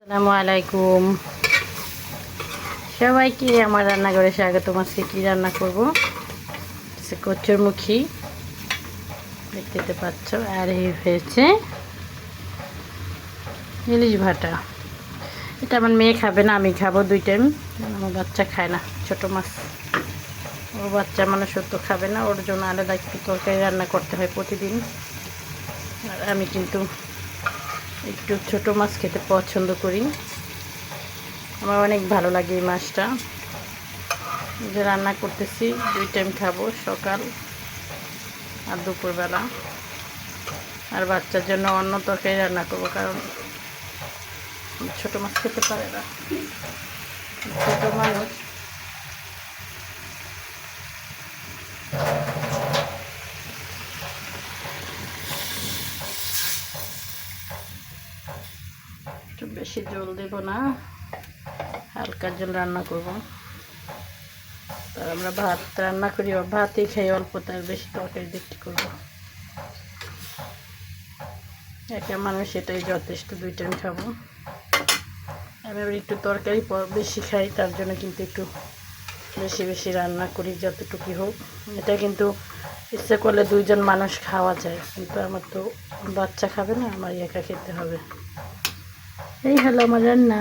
আসসালামু আলাইকুম সবাইকে আমার রান্নাঘরে স্বাগতম। আজকে কি রান্না করব? কচুরমুখী দেখতে পাচ্ছ, আর এই হয়েছে ইলিশ ভাটা। এটা আমার মেয়ে খাবে না, আমি খাবো 2 টাইম। আমার বাচ্চা খায় না ছোট মাছ, ও বাচ্চা মানুষ তো খাবে না, ওর জন্য আলাদা একটু তরকারি রান্না করতে হয় প্রতিদিন। আর আমি কিন্তু একটু ছোট মাছ খেতে পছন্দ করি, আমার অনেক ভালো লাগে এই মাছটা। যে রান্না করতেছি 2 টাইম খাবো, সকাল আর দুপুরবেলা। আর বাচ্চার জন্য অন্য তরকারি রান্না করবো, কারণ ছোট মাছ খেতে পারে না, ছোট মানুষ। একটু বেশি জল দেব না, হালকা জল রান্না করব। তার আমরা ভাত রান্না করি, ভাতই খাই অল্প, তার বেশি তরকারি দেখতে করবো। একটা মানুষ এটাই যথেষ্ট, 2 টাইম খাবো। আমি আবার একটু তরকারি বেশি খাই, তার জন্য কিন্তু একটু বেশি বেশি রান্না করি যতটুকু হোক। এটা কিন্তু ইচ্ছে করলে 2 জন মানুষ খাওয়া যায়, কিন্তু আমার তো বাচ্চা খাবে না, আমার একা খেতে হবে। এই হলো আমার রান্না।